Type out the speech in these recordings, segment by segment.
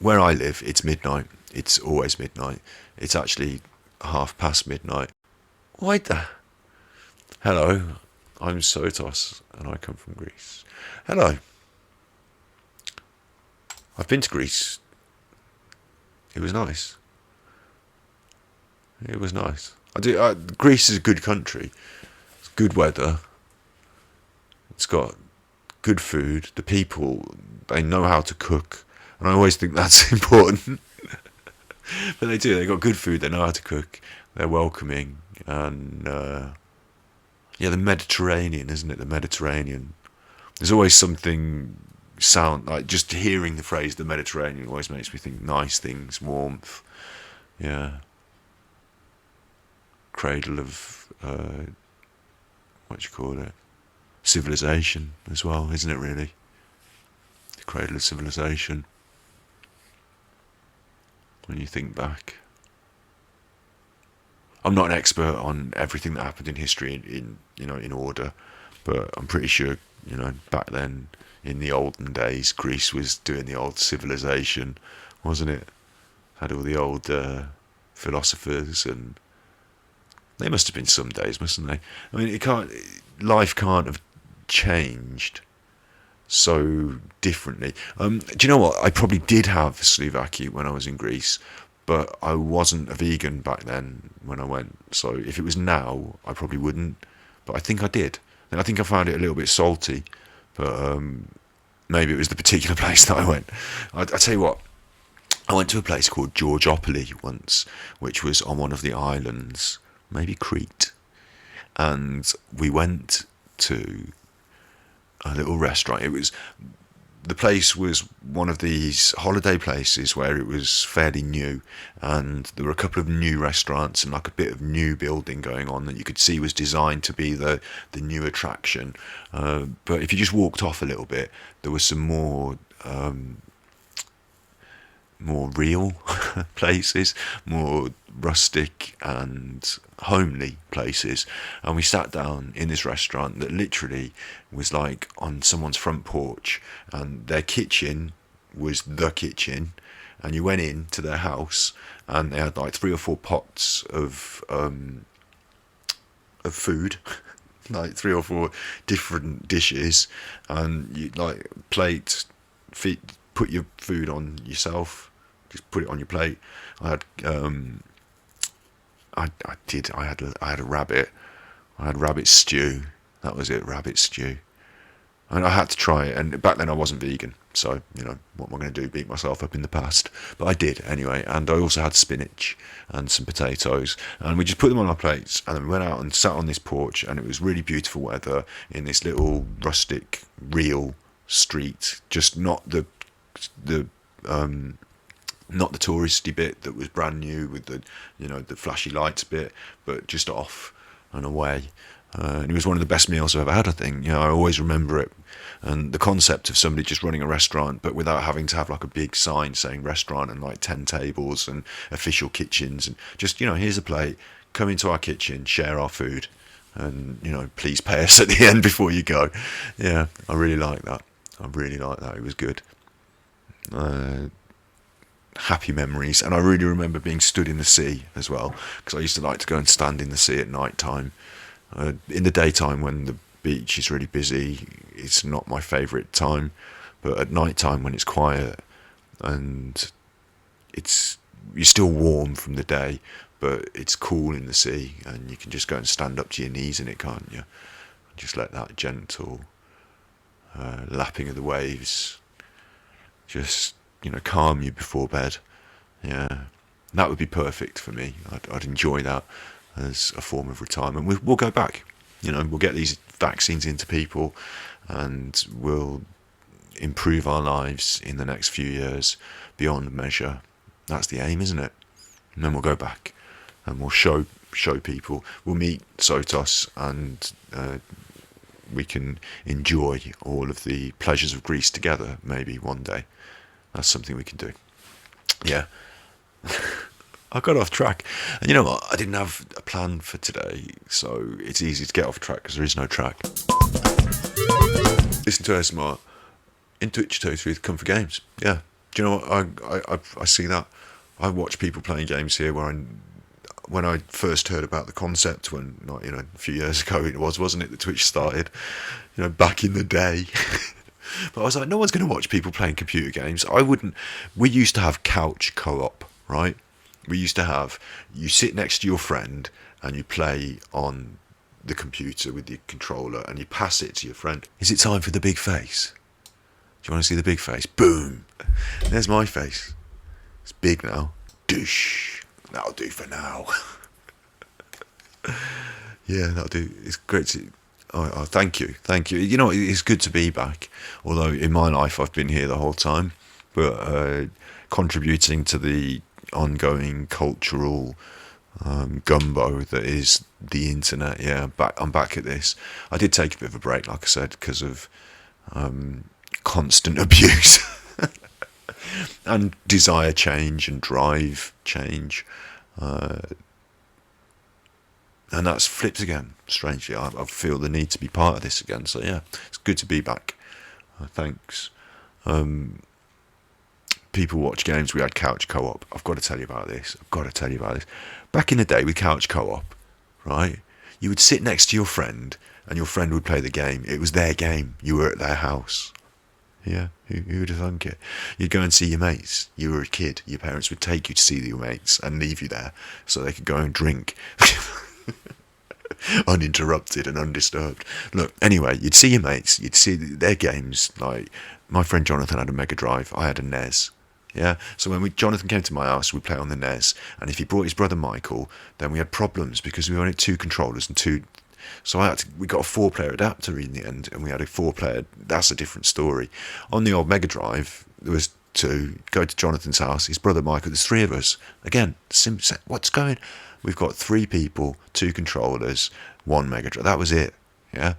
where I live, it's midnight. It's always midnight. It's actually midnight. Why the... Hello, I'm Sotos, and I come from Greece. Hello. I've been to Greece. It was nice. It was nice. Greece is a good country. It's good weather. It's got good food. The people, they know how to cook. And I always think that's important. But they do. They got good food. They know how to cook. They're welcoming. And, the Mediterranean, isn't it? The Mediterranean. There's always something like just hearing the phrase the Mediterranean always makes me think nice things, warmth. Yeah. Cradle of, what do you call it? Civilization as well, isn't it really? The cradle of civilization. When you think back. I'm not an expert on everything that happened in history in order, but I'm pretty sure, back then, in the olden days, Greece was doing the old civilization, wasn't it? Had all the old philosophers, and they must have been some days, mustn't they? I mean, life can't have changed so differently. Do you know what? I probably did have Slovakia when I was in Greece, but I wasn't a vegan back then when I went. So if it was now, I probably wouldn't. But I think I did. And I think I found it a little bit salty. But maybe it was the particular place that I went. I tell you what, I went to a place called Georgopolis once, which was on one of the islands, maybe Crete. And we went to a little restaurant. The place was one of these holiday places where it was fairly new, and there were a couple of new restaurants and like a bit of new building going on that you could see was designed to be the new attraction. But if you just walked off a little bit, there was some more real places, more rustic and homely places. And we sat down in this restaurant that literally was like on someone's front porch, and their kitchen was the kitchen, and you went into their house and they had like 3 or 4 pots of food, like 3 or 4 different dishes, and you like put your food on yourself, just put it on your plate. I had a rabbit. I had rabbit stew. That was it, rabbit stew. And I had to try it. And back then I wasn't vegan, so what am I going to do? Beat myself up in the past? But I did anyway. And I also had spinach and some potatoes, and we just put them on our plates. And then we went out and sat on this porch, and it was really beautiful weather in this little rustic, real street. Just not the touristy bit that was brand new with the flashy lights bit, but just off and away. And it was one of the best meals I've ever had, I think. I always remember it. And the concept of somebody just running a restaurant, but without having to have like a big sign saying restaurant and like 10 tables and official kitchens, and just, here's a plate, come into our kitchen, share our food, and, please pay us at the end before you go. Yeah, I really like that. It was good. Happy memories. And I really remember being stood in the sea as well, because I used to like to go and stand in the sea at night time. In the daytime, when the beach is really busy, it's not my favourite time, but at night time when it's quiet and you're still warm from the day, but it's cool in the sea, and you can just go and stand up to your knees in it, can't you? Just let that gentle lapping of the waves just calm you before bed. Yeah, that would be perfect for me. I'd enjoy that as a form of retirement. We'll go back. We'll get these vaccines into people, and we'll improve our lives in the next few years beyond measure. That's the aim, isn't it? And then we'll go back and we'll show people. We'll meet Sotos, and we can enjoy all of the pleasures of Greece together, maybe one day. That's something we can do. Yeah. I got off track. And you know what? I didn't have a plan for today, so it's easy to get off track because there is no track. Listen to ASMR. In Twitch, Truth, come for games. Yeah. Do you know what? I see that. I watch people playing games here when I first heard about the concept, when, not, a few years ago it was, wasn't it, that Twitch started, back in the day. But I was like, no one's going to watch people playing computer games. I wouldn't. We used to have couch co-op, right? We used to have, you sit next to your friend and you play on the computer with your controller and you pass it to your friend. Is it time for the big face? Do you want to see the big face? Boom! There's my face. It's big now. Douche. That'll do for now. Yeah, that'll do. It's great to... Oh, thank you. You know, it's good to be back. Although in my life I've been here the whole time. But contributing to the ongoing cultural gumbo that is the internet. Yeah, I'm back at this. I did take a bit of a break, like I said, because of constant abuse and desire change and drive change. And that's flipped again, strangely. I feel the need to be part of this again. So yeah, it's good to be back. Thanks. People watch games. We had couch co-op. I've got to tell you about this. Back in the day with couch co-op, right? You would sit next to your friend and your friend would play the game. It was their game. You were at their house. Yeah, who would have thunk it? You'd go and see your mates. You were a kid. Your parents would take you to see your mates and leave you there so they could go and drink. Uninterrupted and undisturbed. Look, anyway, you'd see your mates, you'd see their games. Like, my friend Jonathan had a Mega Drive, I had a NES. Yeah, so when Jonathan came to my house, we'd play on the NES, and if he brought his brother Michael, then we had problems because we only had 2 controllers and 2. So we got a 4-player adapter in the end, and we had a 4-player. That's a different story. On the old Mega Drive, there was 2. Go to Jonathan's house, his brother Michael. There's 3 of us. Again, what's going? We've got 3 people, 2 controllers, 1 Mega Drive. That was it. Yeah.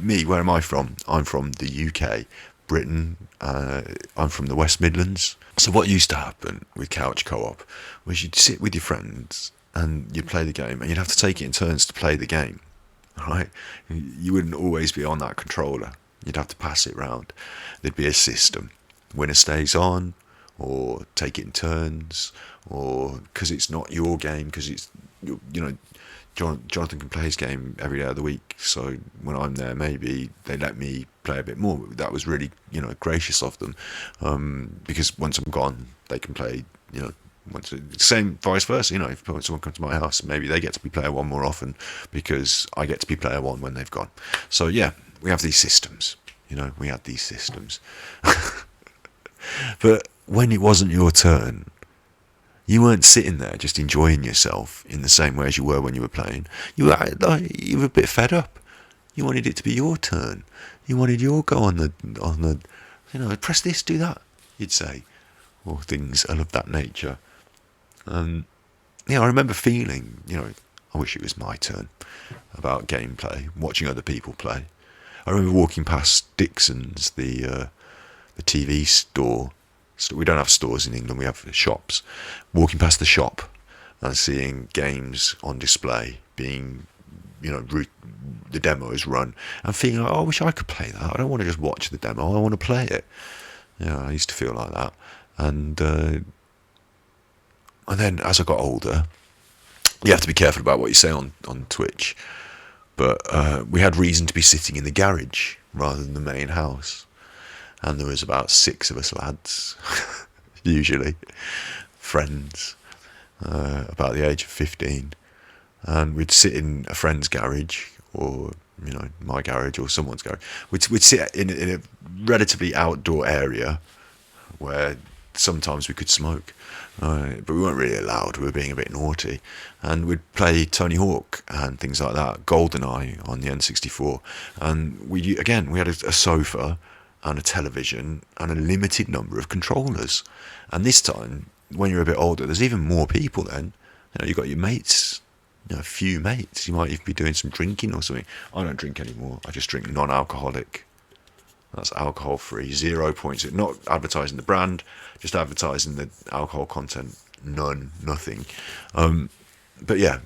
Me, where am I from? I'm from the UK, Britain. I'm from the West Midlands. So what used to happen with couch co-op was you'd sit with your friends and you'd play the game, and you'd have to take it in turns to play the game. Right? You wouldn't always be on that controller. You'd have to pass it round. There'd be a system. Winner stays on, or take it in turns, or because it's not your game, because it's, Jonathan can play his game every day of the week, so when I'm there, maybe they let me play a bit more. That was really, gracious of them, because once I'm gone, they can play, same vice versa. If someone comes to my house, maybe they get to be player 1 more often because I get to be player 1 when they've gone. So yeah, we have these systems. We had these systems. But when it wasn't your turn, you weren't sitting there just enjoying yourself in the same way as you were when you were playing. You were a bit fed up. You wanted it to be your turn. You wanted your go on the press this, do that, you'd say, or things of that nature. I remember feeling, I wish it was my turn about gameplay, watching other people play. I remember walking past Dixon's, the TV store. So we don't have stores in England, we have shops. Walking past the shop and seeing games on display being, the demos run, and feeling like, oh, I wish I could play that. I don't want to just watch the demo, I want to play it. I used to feel like that. And then as I got older, you have to be careful about what you say on Twitch, but we had reason to be sitting in the garage rather than the main house. And there was about 6 of us lads, usually, friends, about the age of 15. And we'd sit in a friend's garage, or, my garage, or someone's garage. We'd sit in a relatively outdoor area where sometimes we could smoke. But we weren't really allowed, we were being a bit naughty. And we'd play Tony Hawk and things like that, GoldenEye on the N64. And we had a sofa and a television and a limited number of controllers. And this time, when you're a bit older, there's even more people then. You've got your mates, a few mates. You might even be doing some drinking or something. I don't drink anymore. I just drink non-alcoholic. That's alcohol-free, 0 points. Not advertising the brand, just advertising the alcohol content. Nothing. But yeah,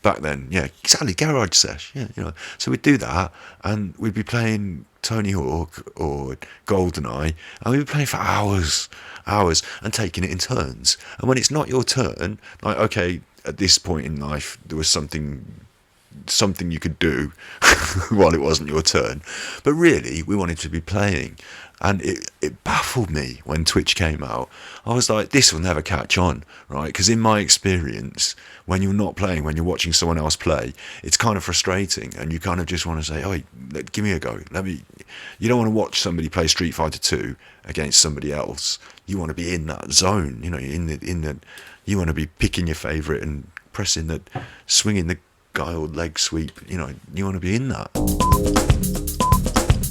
back then, yeah, exactly, garage sesh. Yeah, So we'd do that, and we'd be playing Tony Hawk or GoldenEye, and we'd be playing for hours, and taking it in turns. And when it's not your turn, like, okay, at this point in life, there was something you could do while it wasn't your turn, but really we wanted to be playing. And it baffled me when Twitch came out. I was like, this will never catch on, right? Because in my experience, when you're not playing, when you're watching someone else play, it's kind of frustrating, and you kind of just want to say, oh, give me a go. You don't want to watch somebody play Street Fighter 2 against somebody else. You want to be in that zone, you want to be picking your favourite and pressing the, swinging the guy or leg sweep, you want to be in that.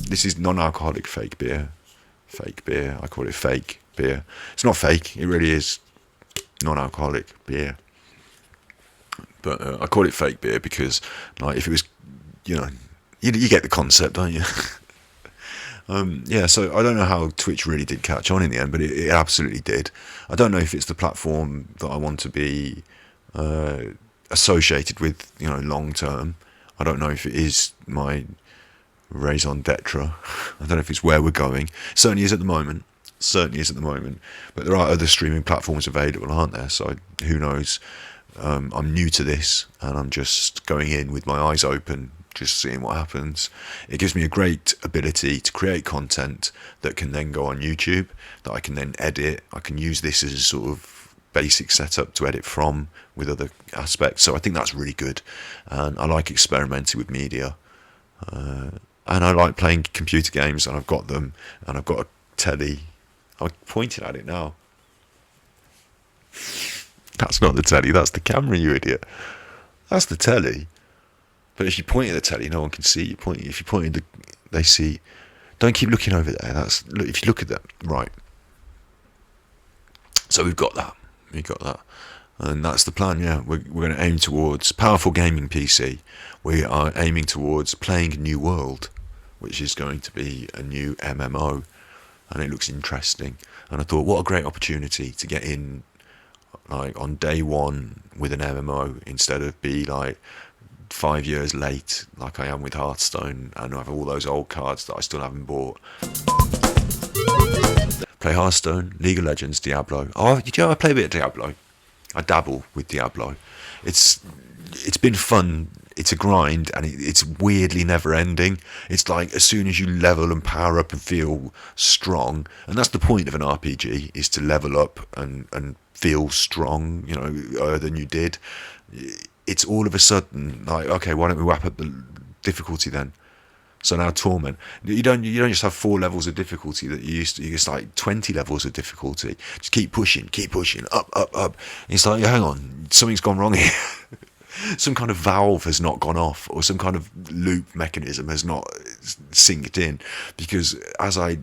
This is non-alcoholic fake beer. I call it fake beer. It's not fake, it really is non-alcoholic beer. But I call it fake beer because, like, if it was, you get the concept, don't you? So I don't know how Twitch really did catch on in the end, but it absolutely did. I don't know if it's the platform that I want to be associated with, long term. I don't know if it is my raison d'etre. I don't know if it's where we're going. Certainly is at the moment. But there are other streaming platforms available, aren't there? So who knows? I'm new to this, and I'm just going in with my eyes open, just seeing what happens. It gives me a great ability to create content that can then go on YouTube, that I can then edit. I can use this as a sort of basic setup to edit from with other aspects. So I think that's really good. And I like experimenting with media. And I like playing computer games, and I've got them, and I've got a telly. I'm pointing at it now. That's not the telly, that's the camera, you idiot. That's the telly. But if you point at the telly, no one can see you pointing. If you point at they see. Don't keep looking over there. If you look at that, right. So we've got that. And that's the plan, yeah. We're going to aim towards powerful gaming PC. We are aiming towards playing New World, which is going to be a new MMO. And it looks interesting. And I thought, what a great opportunity to get in, like, on day one with an MMO, instead of be like 5 years late like I am with Hearthstone, and I have all those old cards that I still haven't bought. Play Hearthstone, League of Legends, Diablo. Oh, I play a bit of Diablo. I dabble with Diablo. It's been fun. It's a grind, and it's weirdly never ending. It's like, as soon as you level and power up and feel strong, and that's the point of an RPG, is to level up and feel strong, than you did. It's all of a sudden like, okay, why don't we wrap up the difficulty then? So now torment. You don't just have 4 levels of difficulty that you used to. It's like 20 levels of difficulty. Just keep pushing, up. It's like, hang on, something's gone wrong here. Some kind of valve has not gone off, or some kind of loop mechanism has not synced in, because as I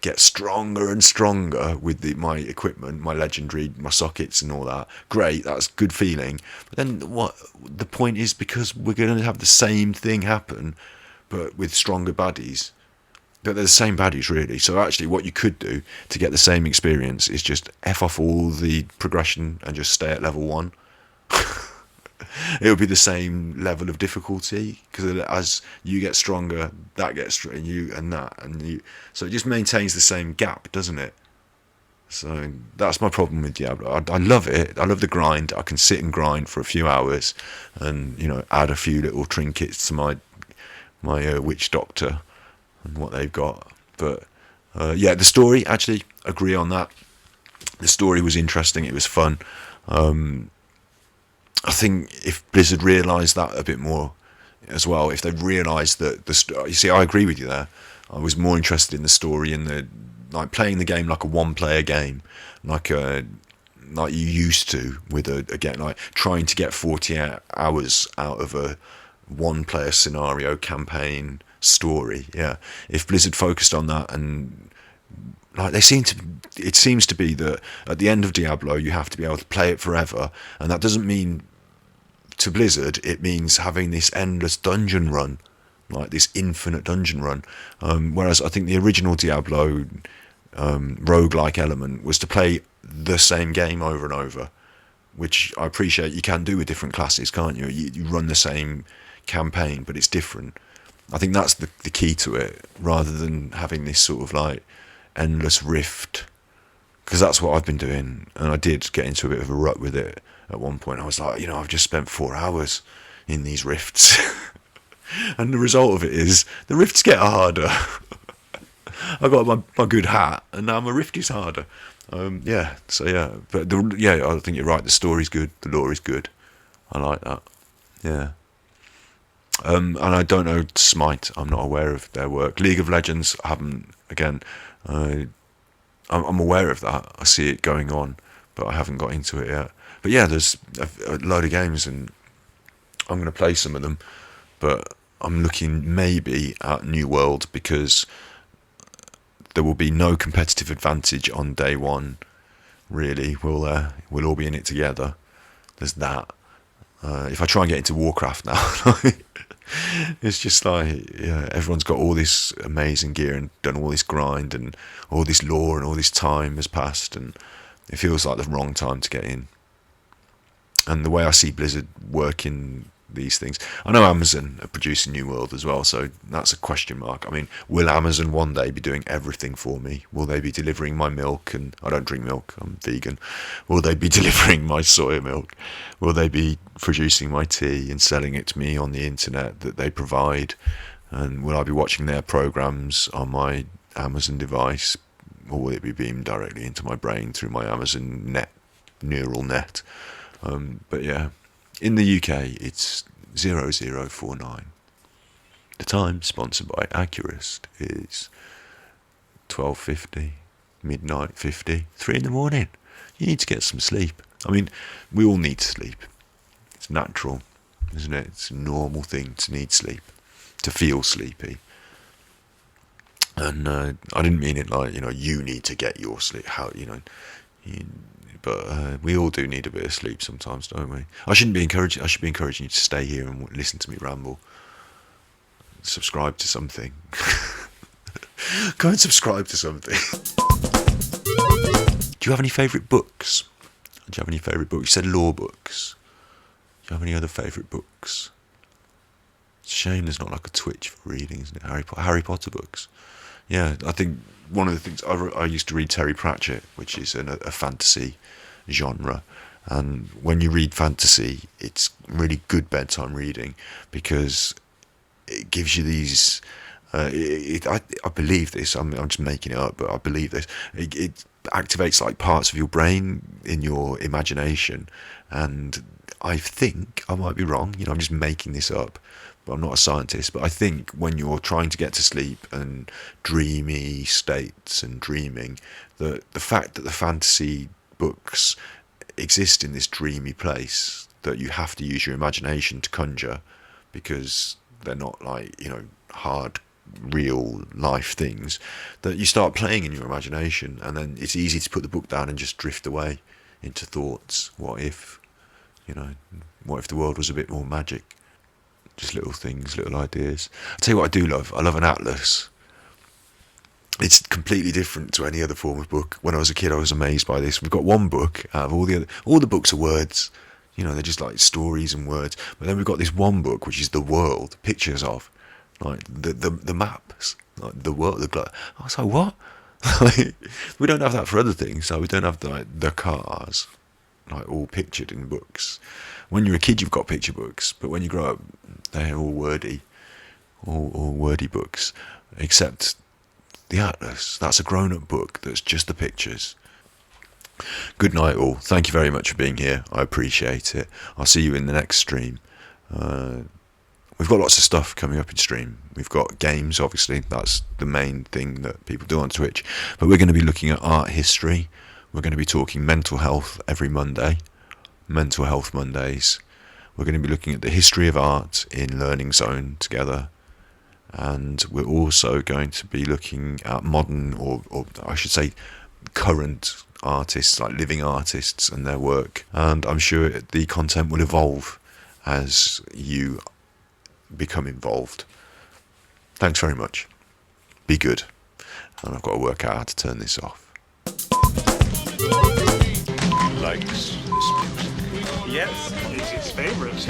get stronger and stronger with my equipment, my legendary, my sockets and all that, great, that's good feeling. But then what the point is, because we're going to have the same thing happen, but with stronger baddies. But they're the same baddies, really. So actually what you could do to get the same experience is just F off all the progression and just stay at level 1. It'll be the same level of difficulty, because as you get stronger, that gets stronger, so it just maintains the same gap, doesn't it? So that's my problem with Diablo. I love it. I love the grind. I can sit and grind for a few hours, and add a few little trinkets to my witch doctor and what they've got. But the story, actually agree on that. The story was interesting. It was fun. I think if Blizzard realised that a bit more as well, if they realised that you see, I agree with you there. I was more interested in the story and playing the game like a one-player game, like you used to with again, like trying to get 40 hours out of a one-player scenario campaign story. Yeah, if Blizzard focused on that, and like it seems to be that at the end of Diablo you have to be able to play it forever, and that doesn't mean, to Blizzard, it means having this endless dungeon run, like this infinite dungeon run. Whereas I think the original Diablo roguelike element was to play the same game over and over, which I appreciate you can do with different classes, can't you? You run the same campaign, but it's different. I think that's the key to it, rather than having this sort of like endless rift, because that's what I've been doing, and I did get into a bit of a rut with it at one point. I was like, I've just spent 4 hours in these rifts, and the result of it is the rifts get harder. I got my good hat, and now my rift is harder. But I think you're right. The story's good, the lore is good. I like that. Yeah. And I don't know Smite. I'm not aware of their work. League of Legends, I haven't. Again, I'm aware of that. I see it going on, but I haven't got into it yet. But yeah, there's a load of games, and I'm going to play some of them. But I'm looking maybe at New World, because there will be no competitive advantage on day one. Really, we'll all be in it together. There's that. If I try and get into Warcraft now, it's just like, everyone's got all this amazing gear and done all this grind, and all this lore and all this time has passed, and it feels like the wrong time to get in. And the way I see Blizzard working these things, I know Amazon are producing New World as well, so that's a question mark. I mean, will Amazon one day be doing everything for me? Will they be delivering my milk? And I don't drink milk, I'm vegan. Will they be delivering my soya milk? Will they be producing my tea and selling it to me on the internet that they provide? And will I be watching their programs on my Amazon device, or will it be beamed directly into my brain through my Amazon neural net? But yeah, in the UK it's 0049. The time sponsored by Accurist is 12:50, midnight 50, 3 in the morning. You need to get some sleep. I mean, we all need sleep. It's natural, isn't it? It's a normal thing to need sleep, to feel sleepy. And I didn't mean it like, you need to get your sleep. But we all do need a bit of sleep sometimes, don't we? I should be encouraging you to stay here and listen to me ramble. Subscribe to something. Go and subscribe to something. Do you have any favourite books? You said law books. Do you have any other favourite books? It's a shame there's not like a Twitch for reading, isn't it? Harry Potter books. Yeah, I think one of the things I used to read Terry Pratchett, which is a fantasy genre, and when you read fantasy, it's really good bedtime reading, because it gives you these. I believe this. I'm just making it up, but I believe this. It activates like parts of your brain in your imagination, and I think I might be wrong. I'm just making this up. But I'm not a scientist, but I think when you're trying to get to sleep and dreamy states and dreaming, the fact that the fantasy books exist in this dreamy place, that you have to use your imagination to conjure, because they're not like, hard real life things, that you start playing in your imagination, and then it's easy to put the book down and just drift away into thoughts. What if the world was a bit more magic? Just little things, little ideas. I'll tell you what I do love. I love an atlas. It's completely different to any other form of book. When I was a kid, I was amazed by this. We've got one book out of all the books are words. They're just like stories and words. But then we've got this one book, which is the world, pictures of, like the maps, like the world. I was like, what? We don't have that for other things. So we don't have the cars, like all pictured in books. When you're a kid, you've got picture books, but when you grow up, they're all wordy, all wordy books, except the Atlas. That's a grown-up book that's just the pictures. Good night, all. Thank you very much for being here. I appreciate it. I'll see you in the next stream. We've got lots of stuff coming up in stream. We've got games, obviously. That's the main thing that people do on Twitch. But we're going to be looking at art history. We're going to be talking mental health every Monday. Mental Health Mondays. We're going to be looking at the history of art in Learning Zone together, and we're also going to be looking at modern, or I should say current artists, like living artists and their work, and I'm sure the content will evolve as you become involved. Thanks very much. Be good. And I've got to work out how to turn this off. Likes this music. Yes, it's his favorite.